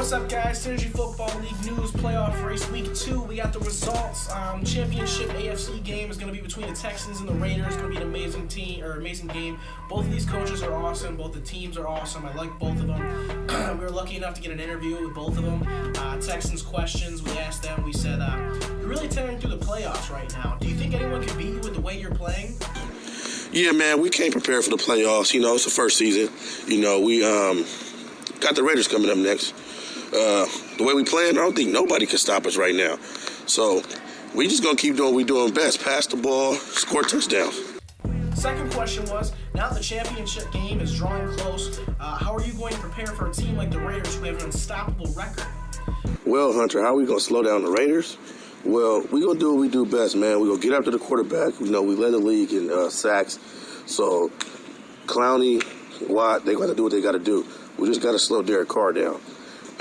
What's up, guys? Synergy Football League News Playoff Race Week 2. We got the results. Championship AFC game is going to be between the Texans and the Raiders. It's going to be an amazing game. Both of these coaches are awesome. Both the teams are awesome. I like both of them. We were lucky enough to get an interview with both of them. Texans questions. We asked them. We said, "You're really tearing through the playoffs right now. Do you think anyone can beat you with the way you're playing?" Yeah, man, we can't prepare for the playoffs. You know, it's the first season. You know, we got the Raiders coming up next. The way we playing, I don't think nobody can stop us right now. So we just going to keep doing what we're doing best. Pass the ball, score touchdowns. Second question was, now that the championship game is drawing close, how are you going to prepare for a team like the Raiders who have an unstoppable record? Well, Hunter, how are we going to slow down the Raiders? Well, we're going to do what we do best, man. We're going to get after the quarterback. You know, we led the league in sacks. So Clowney, Watt, they got to do what they got to do. We just got to slow Derek Carr down.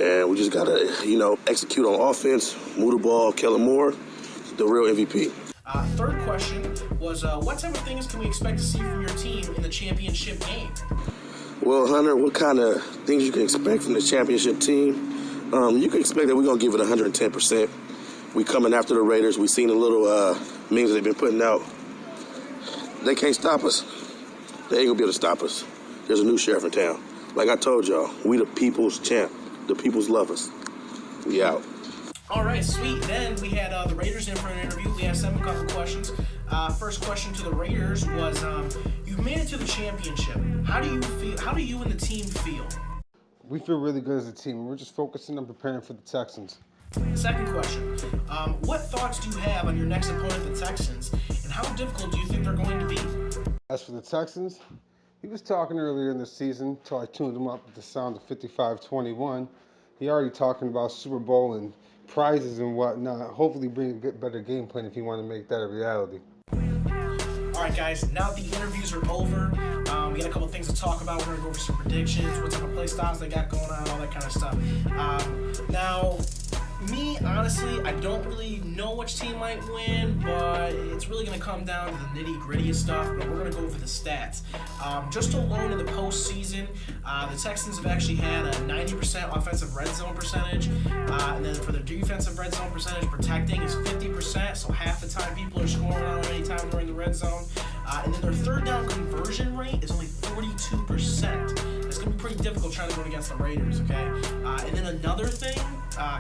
And we just got to, you know, execute on offense, move the ball, Kellen Moore, the real MVP. Third question was, what type of things can we expect to see from your team in the championship game? Well, Hunter, what kind of things you can expect from the championship team? You can expect that we're going to give it 110%. We coming after the Raiders. We seen the little memes they've been putting out. They can't stop us. They ain't going to be able to stop us. There's a new sheriff in town. Like I told y'all, we the people's champ. The people's love us. We out. All right, sweet. Then we had the Raiders in for an interview. We asked them a couple questions. First question to the Raiders was, you've made it to the championship. How do you feel? How do you and the team feel? We feel really good as a team. We're just focusing on preparing for the Texans. Second question, what thoughts do you have on your next opponent, the Texans, and how difficult do you think they're going to be? As for the Texans, he was talking earlier in the season until I tuned him up with the sound of 55-21. He already talking about Super Bowl and prizes and whatnot. Hopefully bring a better game plan if you want to make that a reality. All right, guys, now the interviews are over. We got a couple things to talk about. We're going to go over some predictions, what type of play styles they got going on, all that kind of stuff. Now, me, honestly, I don't really know which team might win, but it's really going to come down to the nitty-gritty stuff, but we're going to go over the stats. Just alone in the postseason, the Texans have actually had a 90% offensive red zone percentage, and then for the defensive red zone percentage, protecting is 50%, so half the time people are scoring on them anytime they're in the red zone. And then their third down conversion rate is only 42%. It's going to be pretty difficult trying to go against the Raiders, okay? And then another thing,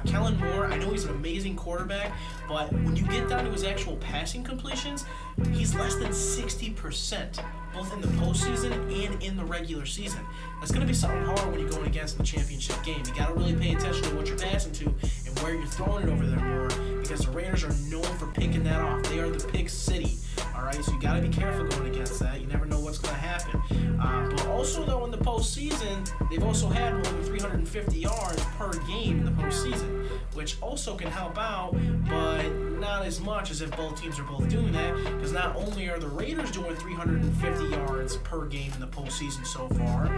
Kellen Moore, I know he's an amazing quarterback, but when you get down to his actual passing completions, he's less than 60%, both in the postseason and in the regular season. That's going to be something hard when you're going against the championship game. You got to really pay attention to what you're passing to and where you're throwing it over there more, because the Raiders are known for picking that off. They are the pick city, all right? So you got to be careful going against that. You never know what's going to happen. But also, though, in the postseason, they've also had more than 350 yards per game in the postseason, which also can help out, but not as much as if both teams are both doing that, because not only are the Raiders doing 350 yards per game in the postseason so far,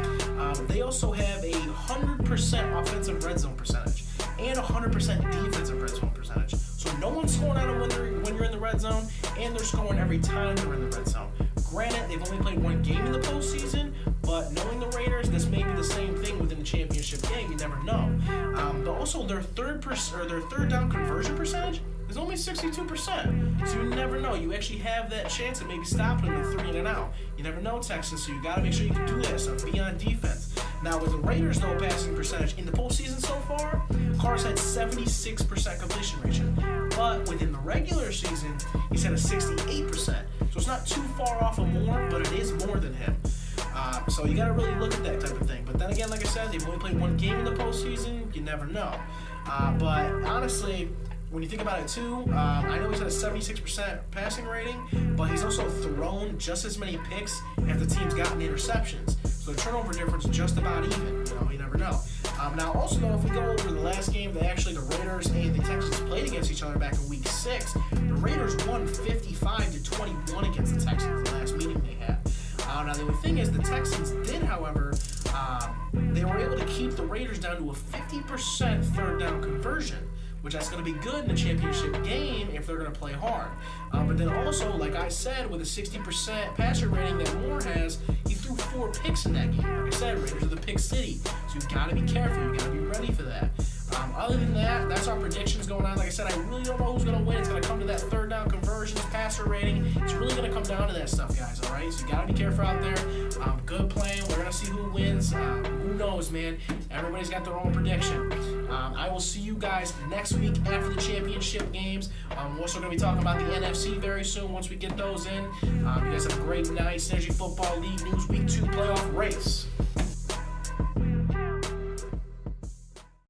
they also have a 100% offensive red zone percentage and 100% defensive red zone percentage. So no one's scoring out of when you're in the red zone, and they're scoring every time they're in the red zone. Granted, they've only played one game in the postseason, but knowing the Raiders, this may be the same thing within the championship game. You never know. But also, their third down conversion percentage is only 62%. So you never know. You actually have that chance of maybe stopping them in 3 and out. You never know, Texans. So you got to make sure you can do that stuff. Be on defense. Now, with the Raiders' no passing percentage in the postseason so far, Carr's had 76% completion ratio. But within the regular season, he's had a 68%. So it's not too far off of Moore, but it is more than him. So you got to really look at that type of thing. But then again, like I said, they've only played one game in the postseason. You never know. But honestly, when you think about it too, I know he's had a 76% passing rating, but he's also thrown just as many picks as the team's gotten interceptions. So the turnover difference is just about even. You know, you never know. Now, also, though, if we go over the last game that actually the Raiders and the Texans played against each other back in Week 6, the Raiders won 55-21 against the Texans the last meeting they had. Now, the only thing is the Texans did, however, they were able to keep the Raiders down to a 50% third down conversion, which that's going to be good in the championship game if they're going to play hard. But then also, like I said, with a 60% passer rating that Moore has, he threw 4 picks in that game. Like I said, Raiders are the pick city, so you've got to be careful. You've got to be ready for that. Other than that, that's our predictions going on. Like I said, I really don't know who's going to win. It's going to come to that third down conversions, passer rating. It's really going to come down to that stuff, guys, all right? So you got to be careful out there. Good playing. We're going to see who wins. Who knows, man? Everybody's got their own prediction. I will see you guys next week after the championship games. We're also going to be talking about the NFC very soon once we get those in. You guys have a great night. Synergy Football League News Week 2 playoff race.